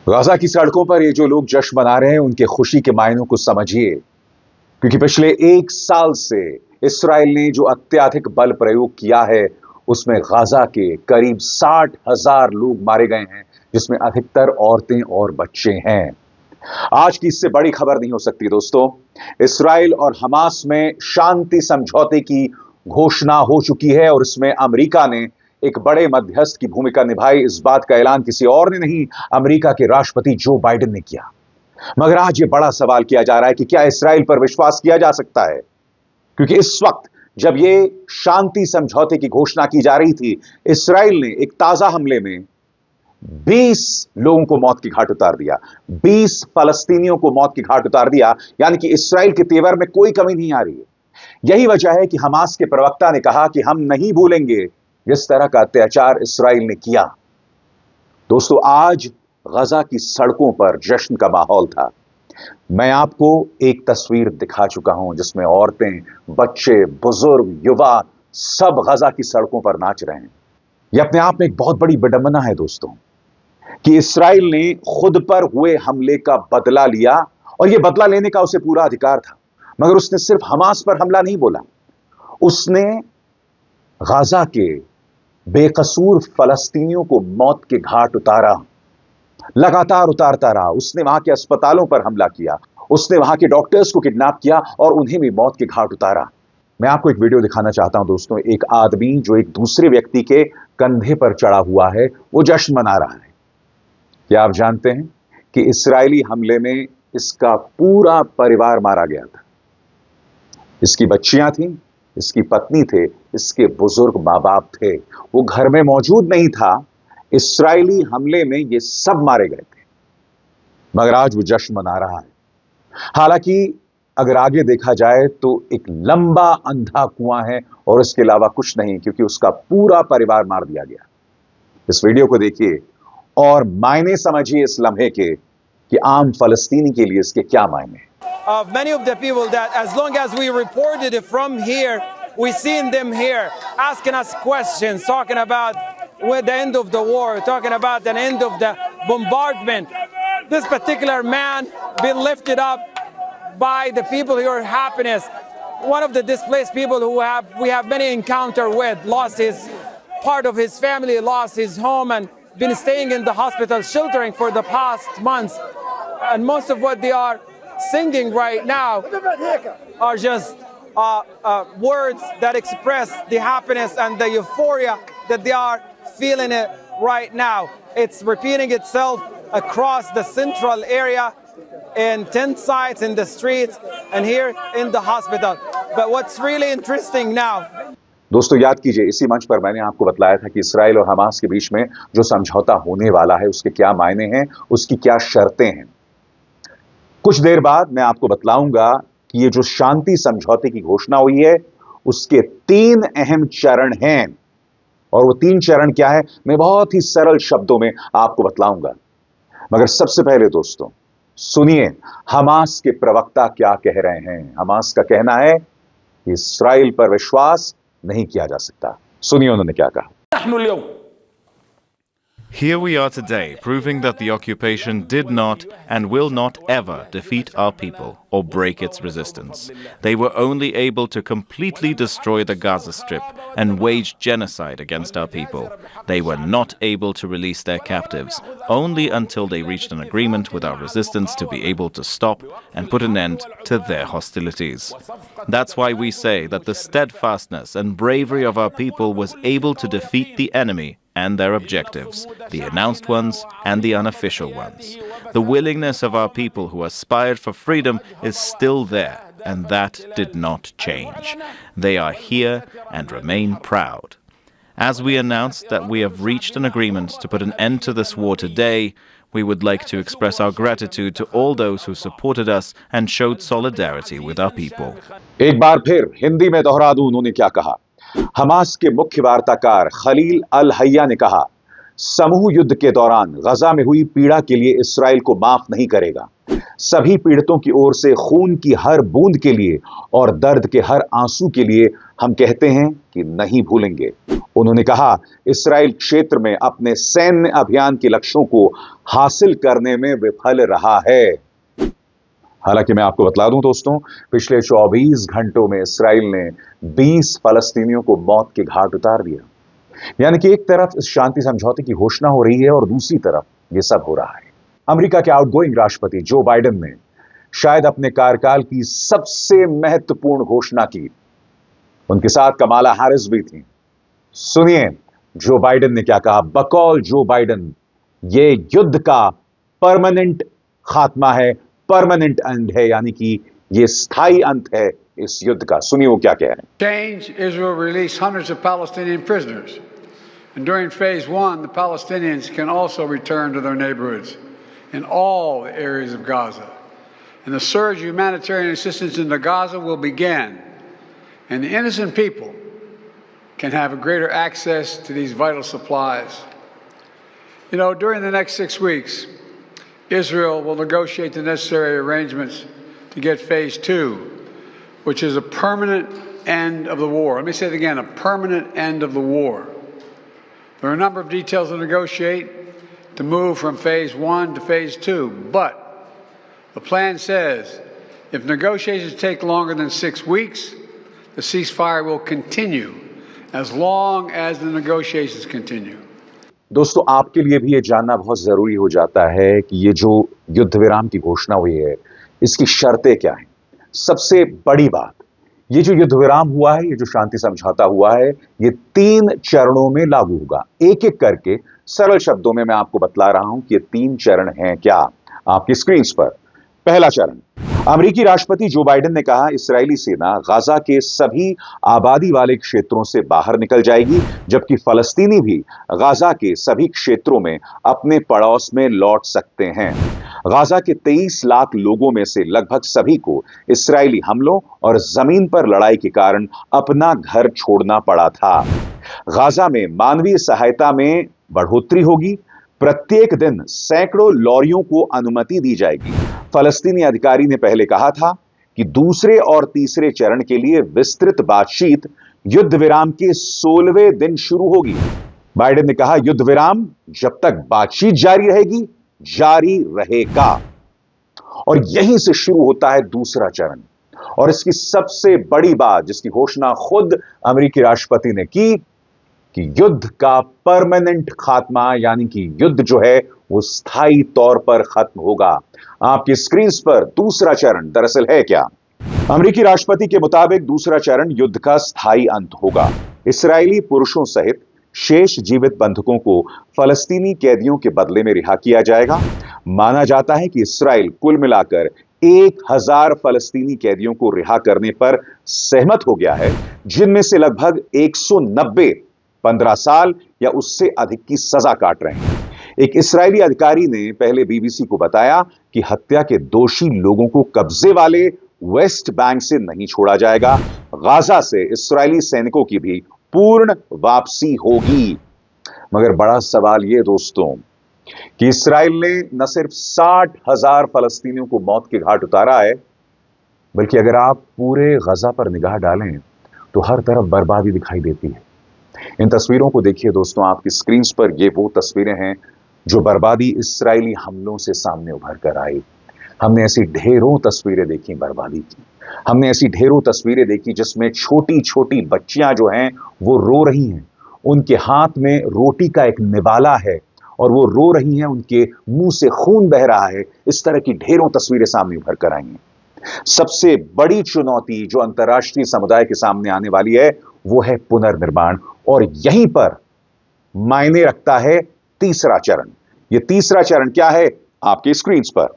Gaza की सड़कों पर ये जो लोग जश्न मना रहे हैं उनके खुशी के मायनों को समझिए, क्योंकि पिछले 1 साल से इसराइल ने जो अत्यधिक बल प्रयोग किया है उसमें गाजा के करीब 60,000 लोग मारे गए हैं, जिसमें अधिकतर औरतें और बच्चे हैं। आज की इससे बड़ी खबर नहीं हो सकती दोस्तों। इसराइल और हमास में शांति समझौते की घोषणा हो चुकी है और इसमें अमेरिका ने एक बड़े मध्यस्थ की भूमिका निभाई। इस बात का ऐलान किसी और ने नहीं, अमेरिका के राष्ट्रपति जो बाइडेन ने किया। मगर आज यह बड़ा सवाल किया जा रहा है कि क्या इसराइल पर विश्वास किया जा सकता है, क्योंकि इस वक्त जब यह शांति समझौते की घोषणा की जा रही थी, इसराइल ने एक ताजा हमले में 20 लोगों को मौत की घाट उतार दिया, 20 फलस्तीनियों को मौत की घाट उतार दिया। यानी कि इसराइल के तेवर में कोई कमी नहीं आ रही है। यही वजह है कि हमास के प्रवक्ता ने कहा कि हम नहीं भूलेंगे जिस तरह का अत्याचार इसराइल ने किया। दोस्तों, आज गजा की सड़कों पर जश्न का माहौल था। मैं आपको एक तस्वीर दिखा चुका हूं जिसमें औरतें, बच्चे, बुजुर्ग, युवा सब गजा की सड़कों पर नाच रहे हैं। यह अपने आप में एक बहुत बड़ी विडंबना है दोस्तों कि इसराइल ने खुद पर हुए हमले का बदला लिया, और यह बदला लेने का उसे पूरा अधिकार था। मगर उसने सिर्फ हमास पर हमला नहीं बोला, उसने गाजा के बेकसूर फलस्तीनियों को मौत के घाट उतारा, लगातार उतारता रहा। उसने वहां के अस्पतालों पर हमला किया, उसने वहां के डॉक्टर्स को किडनैप किया और उन्हें भी मौत के घाट उतारा। मैं आपको एक वीडियो दिखाना चाहता हूं दोस्तों। एक आदमी जो एक दूसरे व्यक्ति के कंधे पर चढ़ा हुआ है, वो जश्न मना रहा है। क्या आप जानते हैं कि इस्राएली हमले में इसका पूरा परिवार मारा गया था। इसकी बच्चियां थीं, इसकी पत्नी थे, इसके बुजुर्ग मां बाप थे। वो घर में मौजूद नहीं था। इस्राएली हमले में ये सब मारे गए थे, मगर आज वो जश्न मना रहा है। हालांकि अगर आगे देखा जाए तो एक लंबा अंधा कुआं है और इसके अलावा कुछ नहीं, क्योंकि उसका पूरा परिवार मार दिया गया। इस वीडियो को देखिए और मायने समझिए इस लम्हे के कि आम फलस्तीनी के लिए इसके क्या मायने हैं। Of many of the people that as long as we reported it from here, we seen them here asking us questions, talking about the end of the war, talking about the end of the bombardment. This particular man been lifted up by the people here, Happiness, one of the displaced people who we have many encounter with, lost his part of his family, lost his home, and been staying in the hospital sheltering for the past months. And most of what they are singing right now are just words that express the happiness and the euphoria that they are feeling it right now. It's repeating itself across the central area in tent sites, in the streets, and here in the hospital. But what's really interesting now, दोस्तों याद कीजिए, इसी मंच पर मैंने आपको बतलाया था कि इसराइल और हमास के बीच में जो समझौता होने वाला है उसके क्या मायने हैं, उसकी क्या शर्तें हैं। कुछ देर बाद मैं आपको बतलाऊंगा कि ये जो शांति समझौते की घोषणा हुई है उसके 3 अहम चरण हैं, और वो 3 चरण क्या है मैं बहुत ही सरल शब्दों में आपको बतलाऊंगा। मगर सबसे पहले दोस्तों सुनिए हमास के प्रवक्ता क्या कह रहे हैं। हमास का कहना है कि इसराइल पर विश्वास नहीं किया जा सकता। सुनिए उन्होंने क्या कहा। Here we are today, proving that the occupation did not and will not ever defeat our people or break its resistance. They were only able to completely destroy the Gaza Strip and wage genocide against our people. They were not able to release their captives, only until they reached an agreement with our resistance to be able to stop and put an end to their hostilities. That's why we say that the steadfastness and bravery of our people was able to defeat the enemy and their objectives, the announced ones and the unofficial ones. The willingness of our people who aspired for freedom is still there, and that did not change. They are here and remain proud. As we announced that we have reached an agreement to put an end to this war today, we would like to express our gratitude to all those who supported us and showed solidarity with our people. एक बार फिर हिंदी में दोहरा दूं उन्होंने क्या कहा। Hamas के मुख्य वार्ताकार खलील अल हैया ने कहा, समूह युद्ध के दौरान गजा में हुई पीड़ा के लिए इस्राएल को माफ नहीं करेगा। सभी पीड़ितों की ओर से खून की हर बूंद के लिए और दर्द के हर आंसू के लिए हम कहते हैं कि नहीं भूलेंगे। उन्होंने कहा, इस्राएल क्षेत्र में अपने सैन्य अभियान के लक्ष्यों को हासिल करने में विफल रहा है। हालांकि मैं आपको बतला दूं दोस्तों, पिछले 24 घंटों में इस्राएल ने 20 फलस्तीनियों को मौत के घाट उतार दिया। यानी कि एक तरफ इस शांति समझौते की घोषणा हो रही है और दूसरी तरफ यह सब हो रहा है। अमेरिका के आउटगोइंग राष्ट्रपति जो बाइडेन ने शायद अपने कार्यकाल की सबसे महत्वपूर्ण घोषणा की। उनके साथ कमाला हैरिस भी थी। सुनिए जो बाइडेन ने क्या कहा। बकौल जो बाइडेन, ये युद्ध का परमानेंट खात्मा है, परमानेंट एंड है, यानी कि ये स्थायी अंत है इस युद्ध का। सुनिए वो क्या कह रहे हैं। Change, Israel release hundreds of Palestinian prisoners. And during phase 1, the Palestinians can also return to their neighborhoods in all the areas of Gaza. And the surge of humanitarian assistance into Gaza will begin. And the innocent people can have a greater access to these vital supplies. You know, during the next 6 weeks, Israel will negotiate the necessary arrangements to get phase 2, which is a permanent end of the war. Let me say it again, a permanent end of the war. There are a number of details to negotiate to move from phase 1 to phase 2, but the plan says if negotiations take longer than 6 weeks, the ceasefire will continue as long as the negotiations continue. दोस्तों, आपके लिए भी ये जानना बहुत जरूरी हो जाता है कि ये जो युद्ध विराम की घोषणा हुई है, इसकी शर्तें क्या हैं। सबसे बड़ी बात, ये जो युद्ध विराम हुआ है, ये जो शांति समझौता हुआ है, ये 3 चरणों में लागू होगा। एक एक करके सरल शब्दों में मैं आपको बतला रहा हूं कि ये 3 चरण हैं क्या, आपकी स्क्रीन पर। पहला चरण, अमेरिकी राष्ट्रपति जो बाइडेन ने कहा, इस्राएली सेना गाजा के सभी आबादी वाले क्षेत्रों से बाहर निकल जाएगी, जबकि फलस्तीनी भी गाजा के सभी क्षेत्रों में अपने पड़ोस में लौट सकते हैं। गाजा के 23 लाख लोगों में से लगभग सभी को इस्राएली हमलों और जमीन पर लड़ाई के कारण अपना घर छोड़ना पड़ा था। गाजा में मानवीय सहायता में बढ़ोतरी होगी। प्रत्येक दिन सैकड़ों लॉरियों को अनुमति दी जाएगी। फलस्तीनी अधिकारी ने पहले कहा था कि दूसरे और तीसरे चरण के लिए विस्तृत बातचीत युद्ध विराम के 16वें दिन शुरू होगी। बाइडेन ने कहा, युद्ध विराम जब तक बातचीत जारी रहेगी, जारी रहेगा। और यहीं से शुरू होता है दूसरा चरण। और इसकी सबसे बड़ी बात, जिसकी घोषणा खुद अमेरिकी राष्ट्रपति ने की, कि युद्ध का परमानेंट खात्मा, यानी कि युद्ध जो है वो स्थायी तौर पर खत्म होगा। आपकी स्क्रीन पर दूसरा चरण दरअसल है क्या। अमेरिकी राष्ट्रपति के मुताबिक दूसरा चरण युद्ध का स्थायी अंत होगा। इस्राएली पुरुषों सहित शेष जीवित बंधकों को फलस्तीनी कैदियों के बदले में रिहा किया जाएगा। माना जाता है कि इस्राएल कुल मिलाकर 1000 फलस्तीनी कैदियों को रिहा करने पर सहमत हो गया है, जिनमें से लगभग 190 15 साल या उससे अधिक की सजा काट रहे हैं। एक इस्राएली अधिकारी ने पहले बीबीसी को बताया कि हत्या के दोषी लोगों को कब्जे वाले वेस्ट बैंक से नहीं छोड़ा जाएगा। गाजा से इस्राएली सैनिकों की भी पूर्ण वापसी होगी। मगर बड़ा सवाल यह दोस्तों कि इस्राएल ने न सिर्फ 60,000 फलस्तीनियों को मौत के घाट उतारा है, बल्कि अगर आप पूरे गजा पर निगाह डालें तो हर तरफ बर्बादी दिखाई देती है। इन तस्वीरों को देखिए दोस्तों, आपकी स्क्रीन पर ये वो तस्वीरें हैं जो बर्बादी इस्राएली हमलों से सामने उभर कर आई। हमने ऐसी ढेरों तस्वीरें देखी बर्बादी की। हमने ऐसी ढेरों तस्वीरें देखी जिसमें छोटी छोटी बच्चियां जो हैं वो रो रही हैं। उनके हाथ में रोटी का एक निवाला है और वो रो रही हैं, उनके मुंह से खून बह रहा है। इस तरह की ढेरों तस्वीरें सामने उभर कर आई हैं। सबसे बड़ी चुनौती जो अंतर्राष्ट्रीय समुदाय के सामने आने वाली है वो है पुनर्निर्माण, और यहीं पर मायने रखता है तीसरा चरण। यह तीसरा चरण क्या है, आपकी स्क्रीन पर।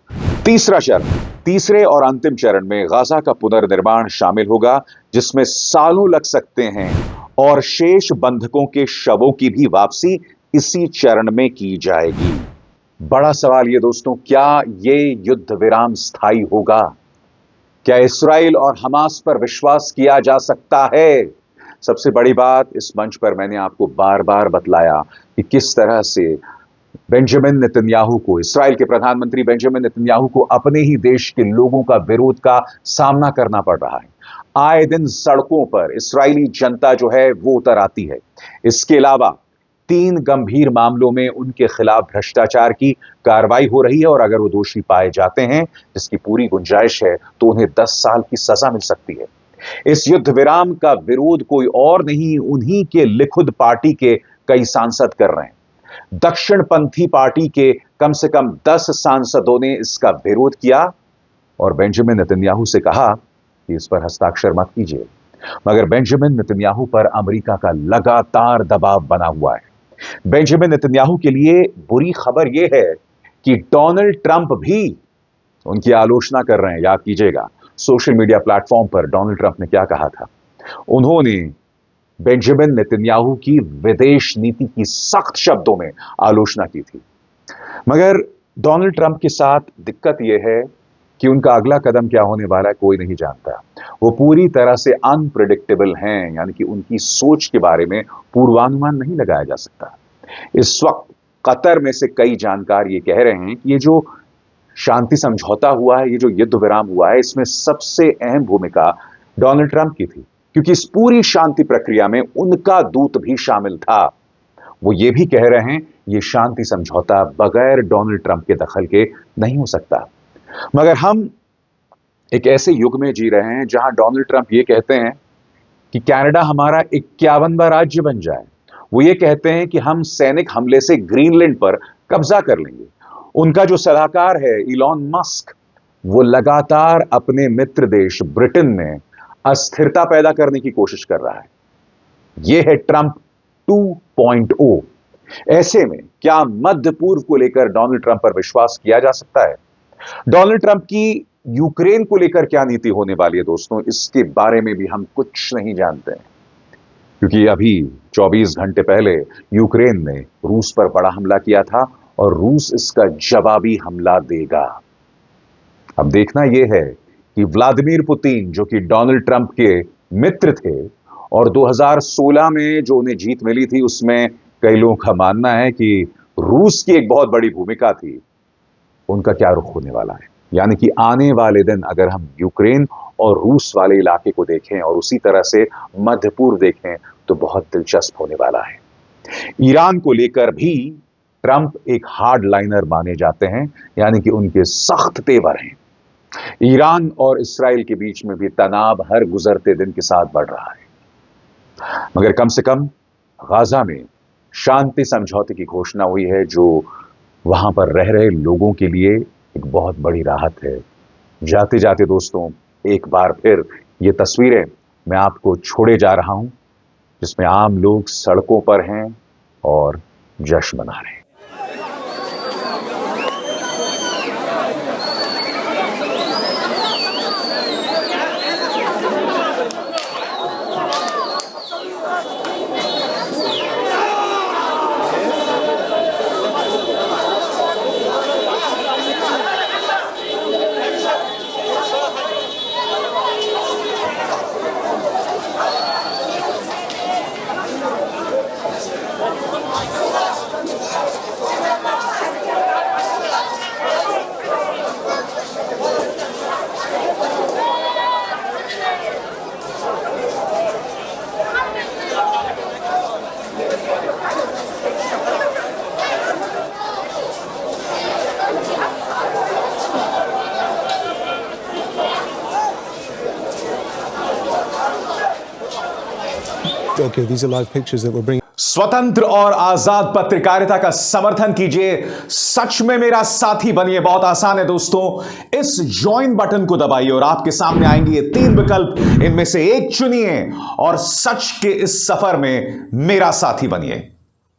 तीसरा चरण, तीसरे और अंतिम चरण में गाजा का पुनर्निर्माण शामिल होगा, जिसमें सालों लग सकते हैं, और शेष बंधकों के शवों की भी वापसी इसी चरण में की जाएगी। बड़ा सवाल यह दोस्तों, क्या यह युद्ध विराम स्थायी होगा? क्या इस्राएल और हमास पर विश्वास किया जा सकता है? सबसे बड़ी बात, इस मंच पर मैंने आपको बार बार बतलाया कि किस तरह से बेंजामिन नेतन्याहू को, इस्राएल के प्रधानमंत्री बेंजामिन नेतन्याहू को अपने ही देश के लोगों का विरोध का सामना करना पड़ रहा है। आए दिन सड़कों पर इस्राएली जनता जो है वो उतर आती है। इसके अलावा 3 गंभीर मामलों में उनके खिलाफ भ्रष्टाचार की कार्रवाई हो रही है और अगर वो दोषी पाए जाते हैं, जिसकी पूरी गुंजाइश है, तो उन्हें 10 साल की सजा मिल सकती है। इस युद्ध विराम का विरोध कोई और नहीं, उन्हीं के लिकुद पार्टी के कई सांसद कर रहे हैं। दक्षिणपंथी पार्टी के कम से कम 10 सांसदों ने इसका विरोध किया और बेंजामिन नेतन्याहू से कहा कि इस पर हस्ताक्षर मत कीजिए। मगर बेंजामिन नेतन्याहू पर अमेरिका का लगातार दबाव बना हुआ है। बेंजामिन नेतन्याहू के लिए बुरी खबर यह है कि डोनाल्ड ट्रंप भी उनकी आलोचना कर रहे हैं। याद कीजिएगा, सोशल मीडिया प्लेटफॉर्म पर डोनाल्ड ट्रंप ने क्या कहा था। उन्होंने बेंजामिन नेतन्याहू की विदेश नीति की सख्त शब्दों में आलोचना की थी। मगर डोनाल्ड ट्रंप के साथ दिक्कत यह है कि उनका अगला कदम क्या होने वाला है कोई नहीं जानता। वो पूरी तरह से अनप्रेडिक्टेबल हैं, यानी कि उनकी सोच के बारे में पूर्वानुमान नहीं लगाया जा सकता। इस वक्त कतर में से कई जानकार ये कह रहे हैं कि ये जो शांति समझौता हुआ है, ये जो युद्ध विराम हुआ है, इसमें सबसे अहम भूमिका डोनाल्ड ट्रंप की थी, क्योंकि इस पूरी शांति प्रक्रिया में उनका दूत भी शामिल था। वो ये भी कह रहे हैं ये शांति समझौता बगैर डोनाल्ड ट्रंप के दखल के नहीं हो सकता। मगर हम एक ऐसे युग में जी रहे हैं जहां डोनाल्ड ट्रंप ये कहते हैं कि कनाडा हमारा 51वां राज्य बन जाए। वो ये कहते हैं कि हम सैनिक हमले से ग्रीनलैंड पर कब्जा कर लेंगे। उनका जो सलाहकार है इलॉन मस्क, वो लगातार अपने मित्र देश ब्रिटेन में अस्थिरता पैदा करने की कोशिश कर रहा है। यह है ट्रंप 2.0। ऐसे में क्या मध्य पूर्व को लेकर डोनाल्ड ट्रंप पर विश्वास किया जा सकता है? डोनाल्ड ट्रंप की यूक्रेन को लेकर क्या नीति होने वाली है दोस्तों, इसके बारे में भी हम कुछ नहीं जानते हैं, क्योंकि अभी 24 घंटे पहले यूक्रेन ने रूस पर बड़ा हमला किया था और रूस इसका जवाबी हमला देगा। अब देखना यह है कि व्लादिमीर पुतिन, जो कि डोनाल्ड ट्रंप के मित्र थे और 2016 में जो उन्हें जीत मिली थी, उसमें कई लोगों का मानना है कि रूस की एक बहुत बड़ी भूमिका थी, उनका क्या रुख होने वाला है। यानी कि आने वाले दिन अगर हम यूक्रेन और रूस वाले इलाके को देखें और उसी तरह से मध्य पूर्व देखें तो बहुत दिलचस्प होने वाला है। ईरान को लेकर भी ट्रंप एक हार्ड लाइनर माने जाते हैं, यानी कि उनके सख्त तेवर हैं। ईरान और इस्राएल के बीच में भी तनाव हर गुजरते दिन के साथ बढ़ रहा है। मगर कम से कम गाजा में शांति समझौते की घोषणा हुई है, जो वहां पर रह रहे लोगों के लिए एक बहुत बड़ी राहत है। जाते जाते दोस्तों, एक बार फिर ये तस्वीरें मैं आपको छोड़े जा रहा हूं, जिसमें आम लोग सड़कों पर हैं और जश्न मना रहे हैं। Okay, these are live pictures that we're bringing. स्वतंत्र और आजाद पत्रकारिता का समर्थन कीजिए, सच में मेरा साथी बनिए। बहुत आसान है दोस्तों, इस ज्वाइन बटन को दबाइए और आपके सामने आएंगे ये 3 विकल्प, इनमें से एक चुनिए और सच के इस सफर में मेरा साथी बनिए।